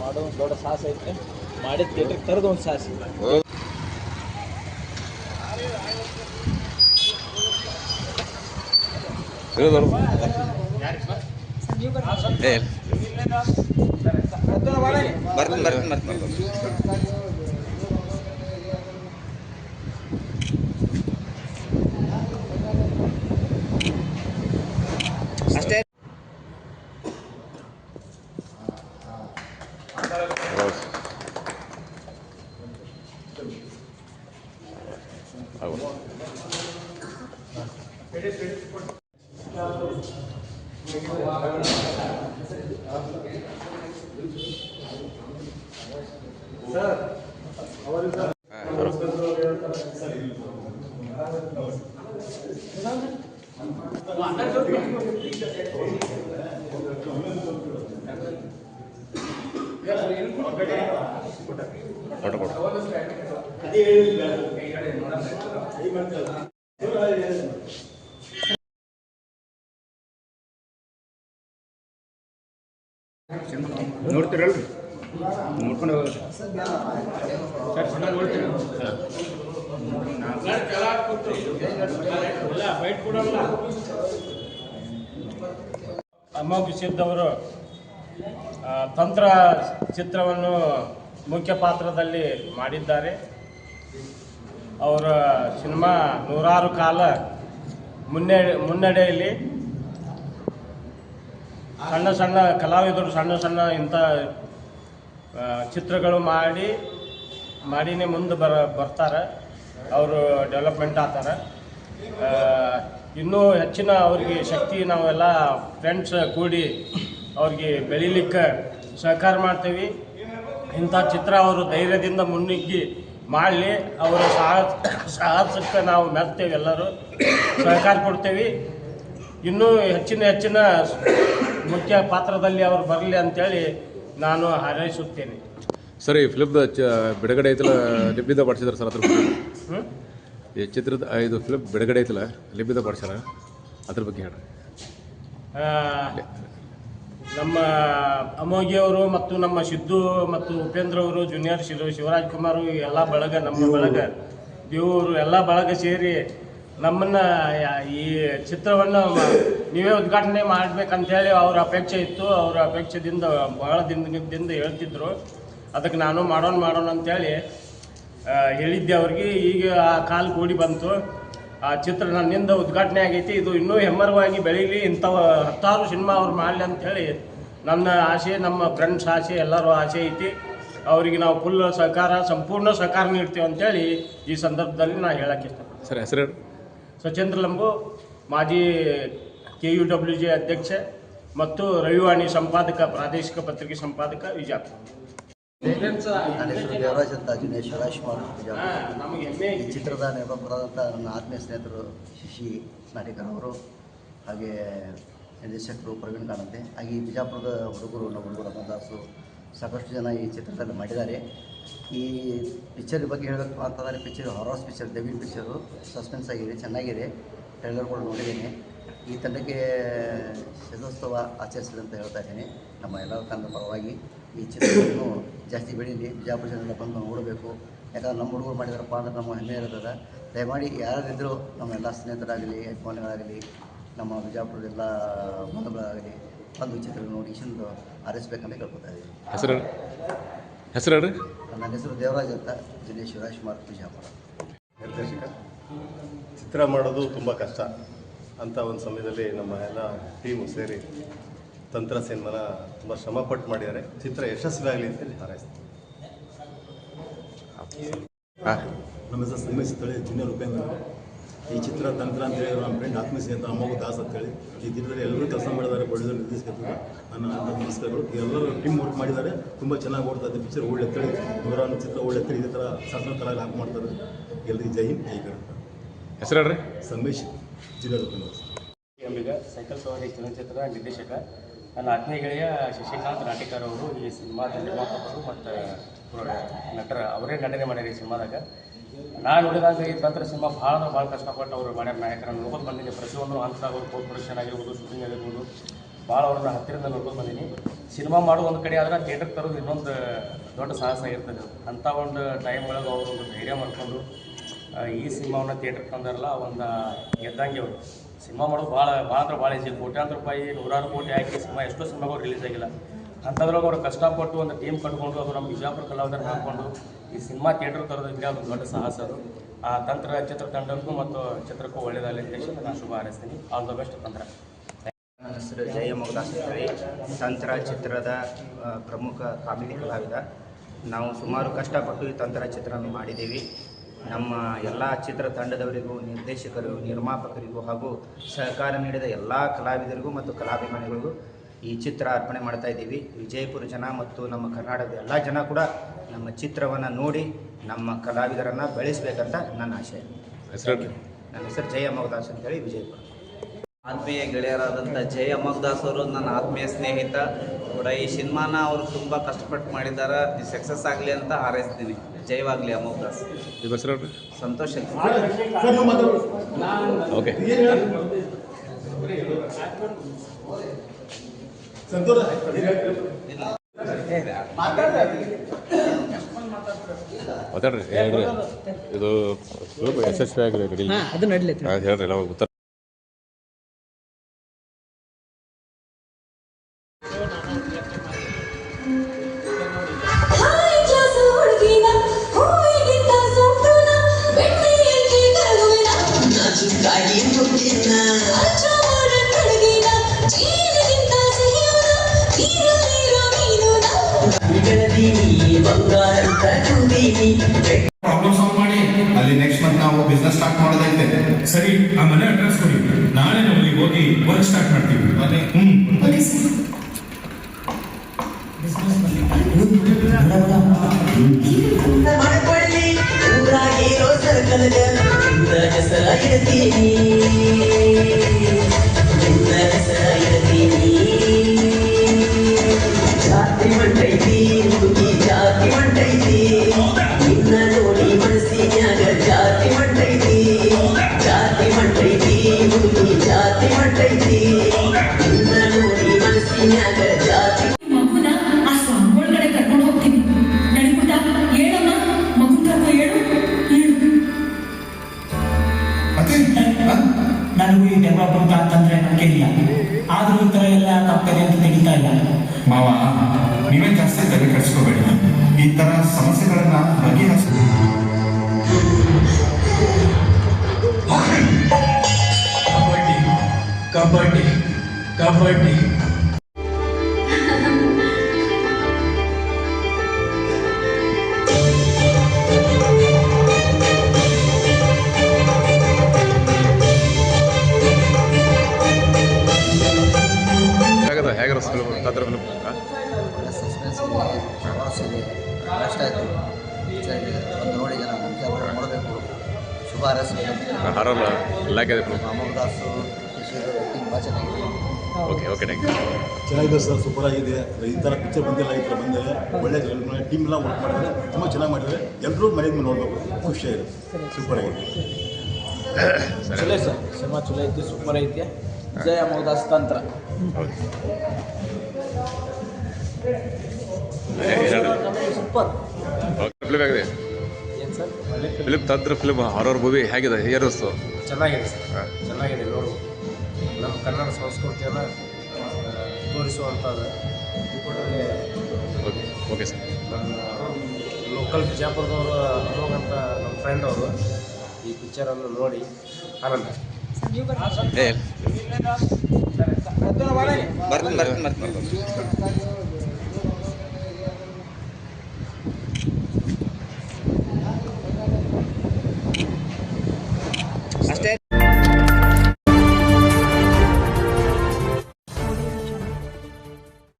ಮಾಡೋ ಒಂದು ದೊಡ್ಡ ಸಾಹಸ ಐತೆ. ಮಾಡಿದ ಥಿಯೇಟ್ರಿಗೆ ತರದು ಒಂದು ಸಾಹಸ. ಅಷ್ಟೇ. ನೋಡ್ತೀರಲ್ರಿ, ನೋಡ್ಕೊಂಡು ಹೋಗೋದು ಅಮೋಘ್ ಸಿದ್ ಅವರು ತಂತ್ರ ಚಿತ್ರವನ್ನು ಮುಖ್ಯ ಪಾತ್ರದಲ್ಲಿ ಮಾಡಿದ್ದಾರೆ. ಅವರ ಸಿನಿಮಾ ನೂರಾರು ಕಾಲ ಮುನ್ನಡೆಯಲ್ಲಿ ಸಣ್ಣ ಸಣ್ಣ ಕಲಾವಿದರು ಸಣ್ಣ ಇಂಥ ಚಿತ್ರಗಳು ಮಾಡಿನೇ ಮುಂದೆ ಬರ್ತಾರೆ. ಅವರು ಡೆವಲಪ್ಮೆಂಟ್ ಆಗ್ತಾರೆ. ಇನ್ನೂ ಹೆಚ್ಚಿನ ಅವ್ರಿಗೆ ಶಕ್ತಿ ನಾವೆಲ್ಲ ಫ್ರೆಂಡ್ಸ್ ಕೂಡಿ ಅವ್ರಿಗೆ ಬೆಳೀಲಿಕ್ಕೆ ಸಹಕಾರ ಮಾಡ್ತೀವಿ. ಇಂಥ ಚಿತ್ರ ಅವರು ಧೈರ್ಯದಿಂದ ಮುನ್ನುಗ್ಗಿ ಮಾಡಲಿ. ಅವರ ಸಾಹಸಕ್ಕೆ ನಾವು ಮೆಚ್ತೇವೆ, ಎಲ್ಲರೂ ಸಹಕಾರ ಕೊಡ್ತೇವೆ. ಇನ್ನೂ ಹೆಚ್ಚಿನ ಮುಖ್ಯ ಪಾತ್ರದಲ್ಲಿ ಅವರು ಬರಲಿ ಅಂತೇಳಿ ನಾನು ಹಾರೈಸುತ್ತೇನೆ. ಸರ್, ಈ ಫಿಲ್ಮ್ದ ಬಿಡುಗಡೆ ಐತಲ್ಲ, ಲಿಬ್ಬಿದ ಪಡಿಸಿದ್ರು ಸರ್. ಅದ್ರ ಈ ಚಿತ್ರದ ಇದು ಫಿಲ್ಮ್ ಬಿಡುಗಡೆ ಐತಲ್ಲ, ಲಿಬ್ಬಿದ ಪಡಿಸ್ಯಾರ, ಅದ್ರ ಬಗ್ಗೆ ಹೇಳ್ರಿ. ನಮ್ಮ ಅಮೋಘಿಯವರು ಮತ್ತು ನಮ್ಮ ಸಿದ್ದು ಮತ್ತು ಉಪೇಂದ್ರ ಅವರು, ಜೂನಿಯರ್ ಶಿವರಾಜ್ ಕುಮಾರ್, ಎಲ್ಲ ಬಳಗ, ನಮ್ಮ ಬಳಗ, ದೇವರು ಎಲ್ಲ ಬಳಗ ಸೇರಿ ನಮ್ಮನ್ನು ಈ ಚಿತ್ರವನ್ನು ನೀವೇ ಉದ್ಘಾಟನೆ ಮಾಡಬೇಕಂತೇಳಿ ಅವ್ರ ಅಪೇಕ್ಷೆ ಇತ್ತು. ಅವರ ಅಪೇಕ್ಷೆದಿಂದ ಬಹಳ ದಿನದಿಂದ ಹೇಳ್ತಿದ್ರು. ಅದಕ್ಕೆ ನಾನು ಮಾಡೋಣ ಅಂತೇಳಿ ಹೇಳಿದ್ದೆ ಅವ್ರಿಗೆ. ಈಗ ಆ ಕಾಲು ಕೂಡಿ ಬಂತು. ಆ ಚಿತ್ರ ನನ್ನಿಂದ ಉದ್ಘಾಟನೆ ಆಗೈತಿ. ಇದು ಇನ್ನೂ ಹೆಮ್ಮರವಾಗಿ ಬೆಳೀಲಿ, ಇಂಥವು 10 ಸಿನಿಮಾ ಅವ್ರು ಮಾಡಲಿ ಅಂಥೇಳಿ ನನ್ನ ಆಸೆ, ನಮ್ಮ ಫ್ರೆಂಡ್ಸ್ ಆಸೆ, ಎಲ್ಲರೂ ಆಸೆ ಐತಿ. ಅವರಿಗೆ ನಾವು ಫುಲ್ ಸಂಪೂರ್ಣ ಸಹಕಾರ ನೀಡ್ತೀವಿ ಅಂತೇಳಿ ಈ ಸಂದರ್ಭದಲ್ಲಿ ನಾನು ಹೇಳಕ್ಕೆ ಇಷ್ಟಪಡ್ತೀನಿ. ಸರ್, ಹೆಸರು? ಸಚೇಂದ್ರ ಲಂಬು, ಮಾಜಿ KUWJ ಅಧ್ಯಕ್ಷ ಮತ್ತು ರವಿವಾಣಿ ಸಂಪಾದಕ, ಪ್ರಾದೇಶಿಕ ಪತ್ರಿಕೆ ಸಂಪಾದಕ, ವಿಜಯಪುರ. ನನ್ನ ಹೆಸರು ದೇವರಾಜ್ ಅಂತ, ಜೂನಿಯರ್ ಶಿವರಾಜ್ ಕುಮಾರ್, ವಿಜಯಪುರ. ಈ ಚಿತ್ರದ ನಿರ್ಮಾಪಕರಾದಂಥ ನನ್ನ ಆತ್ಮೀಯ ಸ್ನೇಹಿತರು ಶಶಿ ನಾಟಿಕರ್ ಅವರು, ಹಾಗೆ ನಿರ್ದೇಶಕರು ಪ್ರವೀಣ್ ಕಾಣಂತೆ, ಹಾಗೆ ಈ ಬಿಜಾಪುರದ ಹುಡುಗರು, ನಮ್ಮ ಹುಡುಗರು ಬಂದಾಸು, ಸಾಕಷ್ಟು ಜನ ಈ ಚಿತ್ರದಲ್ಲಿ ಮಾಡಿದ್ದಾರೆ. ಈ ಪಿಕ್ಚರ್ ಬಗ್ಗೆ ಹೇಳಬೇಕು ಅಂತಂದರೆ, picture horror picture, devil picture, suspense ಆಗಿದೆ, ಚೆನ್ನಾಗಿದೆ. ಟ್ರೈಲರ್ ಕೂಡ ನೋಡಿದ್ದೀನಿ. ಈ ತಂಡಕ್ಕೆ ಶತೋತ್ಸವ ಆಚರಿಸಿದೆ ಅಂತ ಹೇಳ್ತಾ ಇದ್ದೀನಿ. ನಮ್ಮ ಎಲ್ಲರ ತಂಡದ ಪರವಾಗಿ ಈ ಚಿತ್ರವನ್ನು ಜಾಸ್ತಿ ಬೆಳೀಲಿ, ಬಿಜಾಪುರ ಜನರೆಲ್ಲ ಬಂದು ನೋಡಬೇಕು. ಯಾಕಂದ್ರೆ ನಮ್ಮ ಹುಡುಗರು ಮಾಡಿದಾರಪ್ಪ ಅಂದ್ರೆ ನಮ್ಮ ಹೆಮ್ಮೆ ಇರ್ತದೆ. ದಯಮಾಡಿ ಯಾರಿದ್ದರೂ ನಮ್ಮ ಎಲ್ಲ ಸ್ನೇಹಿತರಾಗಲಿ, ಯಜಮಾನಿಗಳಾಗಲಿ, ನಮ್ಮ ಬಿಜಾಪುರದೆಲ್ಲ ಬಂಧುಗಳಾಗಲಿ ಬಂದು ಚಿತ್ರ ನೋಡಿ ಇಷ್ಟೊಂದು ಆರಿಸ್ಬೇಕಂತ ಕೇಳ್ಕೊತಾ ಇದ್ದೀವಿ. ಹೆಸರು? ನನ್ನ ಹೆಸರು ದೇವರಾಜ್ ಅಂತ, ಜೂನಿಯರ್ ಶಿವರಾಜ್ ಕುಮಾರ್, ಬಿಜಾಪುರ. ನಿರ್ದೇಶಕ. ಚಿತ್ರ ಮಾಡೋದು ತುಂಬ ಕಷ್ಟ ಅಂತ ಒಂದು ಸಮಯದಲ್ಲಿ ನಮ್ಮ ಎಲ್ಲ ಟೀಮು ಸೇರಿ ತಂತ್ರ ಸಿನಿಮಾನ ತುಂಬ ಶ್ರಮಪಟ್ಟು ಮಾಡಿದ್ದಾರೆ. ಚಿತ್ರ ಯಶಸ್ವಿಯಾಗಲಿ ಅಂತೇಳಿ ಹಾರೈಸ್ತೀನಿ. ನಮ್ಮ ಹೆಸರು ಸಂಗಮೇಶ್ ಅಂತೇಳಿ, ಜೂನಿಯರ್ ಉಪೇಂದ್ರ. ಈ ಚಿತ್ರ ತಂತ್ರ ಅಂತೇಳಿ ನಮ್ಮ ಫ್ರೆಂಡ್ ಆತ್ಮೀಯ ಅಂತ ಅಮೋಘ ದಾಸ್ ಅಂತೇಳಿ ಈ ಚಿತ್ರದಲ್ಲಿ ಎಲ್ಲರೂ ಕೆಲಸ ಮಾಡಿದ್ದಾರೆ. ಪ್ರೊಡ್ಯೂಸರ್, ನಿರ್ದೇಶಕರು, ನನ್ನ ನಮಸ್ಕಾರಗಳು. ಎಲ್ಲರೂ ಟೀಮ್ ವರ್ಕ್ ಮಾಡಿದ್ದಾರೆ. ತುಂಬ ಚೆನ್ನಾಗಿ ಓಡ್ತಾ ಇದೆ ಪಿಕ್ಚರ್. ಒಳ್ಳೆ ಎತ್ತಳಿ, ನೂರಾರು ಚಿತ್ರ ಒಳ್ಳೆ ಎತ್ತಳಿ, ಇದೇ ಥರ ಸಣ್ಣ ಕಲಾಗಿ ಹಾಕಿ ಮಾಡ್ತಾರೆ. ಎಲ್ಲರಿಗೆ ಜೈ ಹಿಂದ್, ಜೈ ಕರ್ನಾಟಕ. ಹೆಸರು ಹೇಳ್ರಿ? ಸಂಗಮೇಶ್, ಜೂನಿಯರ್ ಉಪೇಂದ್ರ. ಎಂಬಿಗ ಸೈಕಲ್ ಸವಾರಿ ಚಲನಚಿತ್ರದ ನಿರ್ದೇಶಕ. ನನ್ನ ಆತ್ಮೀಯ ಗೆಳೆಯ ಶಶಿಕಾಂತ್ ನಾಟಿಕರ್ ಅವರು ಈ ಸಿನಿಮಾದ ನಿರ್ಮಾಪಕರು ಮತ್ತು ನಟರ, ಅವರೇ ನಟನೆ ಮಾಡ್ಯಾರ ಈ ಸಿನಿಮಾದಾಗ. ನಾನು ನೋಡಿದಾಗ ಈ ತಂತ್ರ ಸಿನಿಮಾ ಭಾಳ ಕಷ್ಟಪಟ್ಟು ಅವರು ಮಾಡ್ಯಾರ. ನಾಯಕರನ್ನು ನೋಡ್ಕೊಂಡು ಬಂದಿದ್ದೆ. ಪ್ರತಿಯೊಂದು ಹಂತದಾಗ ಅವ್ರು ಪೋಸ್ಟ್ ಪ್ರೊಡಕ್ಷನ್ ಆಗಿರ್ಬೋದು, ಶೂಟಿಂಗ್ ಆಗಿರ್ಬೋದು, ಭಾಳ ಅವ್ರನ್ನ ಹತ್ತಿರದಿಂದ ನೋಡ್ಕೊಂಡು ಬಂದೀನಿ. ಸಿನಿಮಾ ಮಾಡೋದು ಒಂದು ಕಡೆ ಆದ್ರೆ ಥಿಯೇಟ್ರಿಗೆ ತರೋದು ಇನ್ನೊಂದು ದೊಡ್ಡ ಸಾಹಸ ಆಗಿರ್ತದೆ. ಅಂಥ ಒಂದು ಟೈಮ್ ಒಳಗೆ ಅವರು ಒಂದು ಧೈರ್ಯ ಮಾಡಿಕೊಂಡು ಈ ಸಿನಿಮಾವನ್ನು ಥಿಯೇಟ್ರಿಗೆ ತಂದಾರಲ್ಲ, ಒಂದು ಗೆದ್ದಂಗೆ ಅವರು. ಸಿನಿಮಾ ಮಾಡೋದು ಭಾಳ ಅಂದ್ರೆ ಭಾಳ ಈಜಿ. ಕೋಟ್ಯಾಂತರ ರೂಪಾಯಿ, ನೂರಾರು ಕೋಟಿ ಹಾಕಿ ಸಿನಿಮಾ ಎಷ್ಟೋ ಸಿನಿಮಾಗಳು ರಿಲೀಸ್ ಆಗಿಲ್ಲ. ಅಂಥದ್ರೊಳಗೆ ಅವರು ಕಷ್ಟಪಟ್ಟು ಒಂದು ಟೀಮ್ ಕಟ್ಕೊಂಡು ಅದು ನಮ್ಮ ಬಿಜಾಪುರ ಕಲಾವಿದರನ್ನ ಹಾಕ್ಕೊಂಡು ಈ ಸಿನಿಮಾ ಥಿಯೇಟ್ರಿಗೆ ತರೋದಕ್ಕೆ ಒಂದು ದೊಡ್ಡ ಸಾಹಸ ಅದು. ಆ ತಂತ್ರ ಚಿತ್ರತಂಡಕ್ಕೂ ಮತ್ತು ಚಿತ್ರಕ್ಕೂ ಒಳ್ಳೆಯದಾಗಲಿ ಅಂತ ನಾನು ಶುಭ ಹಾರೈಸ್ತೀನಿ. ಆಲ್ ದ ಬೆಸ್ಟ್ ತಂತ್ರ. ನನ್ನ ಹೆಸರು ಜಯ ಮಗದಾಸ್ ಅಂತೇಳಿ, ತಂತ್ರ ಚಿತ್ರದ ಪ್ರಮುಖ ಕಾಮಿಡಿ ಕಲಾವಿದ. ನಾವು ಸುಮಾರು ಕಷ್ಟಪಟ್ಟು ಈ ತಂತ್ರ ಚಿತ್ರವನ್ನು ಮಾಡಿದ್ದೀವಿ. ನಮ್ಮ ಎಲ್ಲ ಚಿತ್ರತಂಡದವರಿಗೂ, ನಿರ್ದೇಶಕರು, ನಿರ್ಮಾಪಕರಿಗೂ ಹಾಗೂ ಸಹಕಾರ ನೀಡಿದ ಎಲ್ಲ ಕಲಾವಿದರಿಗೂ ಮತ್ತು ಕಲಾಭಿಮಾನಿಗಳಿಗೂ ಈ ಚಿತ್ರ ಅರ್ಪಣೆ ಮಾಡ್ತಾ ಇದ್ದೀವಿ. ವಿಜಯಪುರ ಜನ ಮತ್ತು ನಮ್ಮ ಕರ್ನಾಟಕದ ಎಲ್ಲ ಜನ ಕೂಡ ನಮ್ಮ ಚಿತ್ರವನ್ನು ನೋಡಿ ನಮ್ಮ ಕಲಾವಿದರನ್ನು ಬೆಳೆಸಬೇಕಂತ ನನ್ನ ಆಶಯ. ನನ್ನ ಹೆಸರು ಜಯ ಮಗದಾಸ್ ಅಂತೇಳಿ, ವಿಜಯಪುರ. ಆತ್ಮೀಯ ಗೆಳೆಯರಾದಂಥ ಜಯ ಮಗದಾಸ್ ಅವರು ನನ್ನ ಆತ್ಮೀಯ ಸ್ನೇಹಿತ ಕೂಡ. ಈ ಸಿನಿಮಾನ ಅವರು ತುಂಬ ಕಷ್ಟಪಟ್ಟು ಮಾಡಿದ್ದಾರೆ. ಸಕ್ಸಸ್ ಆಗಲಿ ಅಂತ ಹಾರೈಸ್ತೀನಿ. ಜಯವಾಗಲಿ ಅಮೋಘದಾಸ್. ಸಂತೋಷ. ಓಕೆ. ಮಾತಾಡ್ರಿ, ಹೇಳ್ರಿ. ಇದು ಸ್ವಲ್ಪ ಯಶಸ್ವಿಯಾಗಿ ನಡೀಲಿ. ಅದು ನಡೀಲಿ ಹೇಳ್ರಿ ನಾವು ಉತ್ತರ. ಪ್ರಾಬ್ಲಮ್ ಸಾಲ್ವ್ ಮಾಡಿ ಅಲ್ಲಿ ನೆಕ್ಸ್ಟ್ ಮಂತ್ ನಾವು ಬಿಸ್ನೆಸ್ ಸ್ಟಾರ್ಟ್ ಮಾಡೋದೈತೆ. ಸರಿ, ಆ ಮನೆ ಅಡ್ರೆಸ್ ಕೊಡಿ. ನಾಳೆ ನಾವು ಅಲ್ಲಿಗೆ ಹೋಗಿ ವರ್ಕ್ ಸ್ಟಾರ್ಟ್ ಮಾಡ್ತೀವಿ. ಜಾತಿ ಮಂಟೈತಿ ಹುಡುಗಿ, ಜಾತಿ ಮಂಟೈತಿ ನಿನ್ನ ನೋಡಿ ಮನಸ್ಸಿನ್ಯಾಗ. ಜಾತಿ ಮಂಟೈತಿ, ಜಾತಿ ಮಂಟೈತಿ ಹುಡುಗಿ, ಜಾತಿ ಮಂಟೈತಿ ನಿನ್ನ ನೋಡಿ ಮನಸ್ಸಿನ್ಯಾಗ. ಜಾತಿ ಮಗುನ ಆ ಸ್ವಾಮಿಗಳ ಕಡೆ ಕರ್ಕೊಂಡು ಹೋಗ್ತೀನಿ. ನಡಿಪುಟ್ಟ, ಹೇಳಮ್ಮ, ಮಗುನ ಕರ್ಕೊ, ಹೇಳು. ನನಗೂ ಈ ಡೆವಲಪ್ಮೆಂಟ್ ಅಂತಂದ್ರೆ ನಂಬಿಕೆ ಇಲ್ಲ. ಆದ್ರೂ ಈ ಥರ ಎಲ್ಲ ತಪ್ಪದೆ ಅಂತ ತೆಗಿತಾ ಇಲ್ಲ. ಮಾವ, ನೀವೇ ಜಾಸ್ತಿ ತಲೆ ಕೆಡಿಸ್ಕೋಬೇಡಿ. ಈ ತರ ಸಮಸ್ಯೆಗಳನ್ನ ಬಗೆಹರಿಸ. ಕಬಡ್ಡಿ ಕಬಡ್ಡಿ ಕಬಡ್ಡಿ. ಹೇಗಾರ ತಂತ್ರ ಫಿಲ್ಮ್ ಒಳ್ಳೆ ಸಸ್ಪೆನ್ಸ್ ಇದೆ, ಪ್ರವಾಸ ಇದೆ, ಬೆಸ್ಟ್ ಆಯಿತು. ಒಂದು ನೋಡಿ ಜನ ನೋಡಬೇಕು. ಶುಭ ಹಾರೈಸಬೇಕು. ಹಾರಲ್ಲ ಲೈಕ್ ಅಮೋಘದಾಸು ತುಂಬ ಚೆನ್ನಾಗಿದೆ. Okay okay, thank you. ಚೆನ್ನಾಗಿದೆ ಸರ್, ಸೂಪರ್ ಆಗಿದೆ. ಈ ಥರ ಪಿಕ್ಚರ್ ಬಂದಿಲ್ಲ, ಈ ಥರ ಬಂದಿದೆ. ಒಳ್ಳೆ ಟೀಮ್ ಎಲ್ಲ ವರ್ಕ್ ಮಾಡಿದ್ದಾರೆ, ತುಂಬ ಚೆನ್ನಾಗಿ ಮಾಡಿದ್ದಾರೆ. ಎಲ್ಲರೂ ಮನೆಯಿಂದ ನೋಡಬೇಕು, ಖುಷಿಯಾಗಿದೆ, ಸೂಪರ್ ಆಗಿದೆ. ಚಲೋ ಸರ್, ಸಿನಿಮಾ ಚಲೋ ಐತಿ, ಸೂಪರ್ ಐತಿ. ಜಯ ಮಗದಾಸ್ ತಂತ್ರ. ಸೂಪರ್ ಫಿಲ್ಮ್ ಆಗಿದೆ. ಏನು sir? Film Tantra film horror movie ಹೇಗಿದೆ? ಏನಿಸ್ತು? ಚೆನ್ನಾಗಿದೆ ಸರ್, ಚೆನ್ನಾಗಿದೆ. ನೋಡು, ನಮ್ಮ ಕನ್ನಡ ಸಂಸ್ಕೃತಿಯನ್ನು ತೋರಿಸುವಂಥದ್ದು. Okay okay sir. ಲೋಕಲ್ ಬಿಜಾಪುರದವರು ಅಮೋಘ್ ಅಂತ ನಮ್ಮ ಫ್ರೆಂಡ್ ಅವರು ಈ ಪಿಕ್ಚರನ್ನು ನೋಡಿ ಆನಂದ. ಬರ್ತೀನಿ.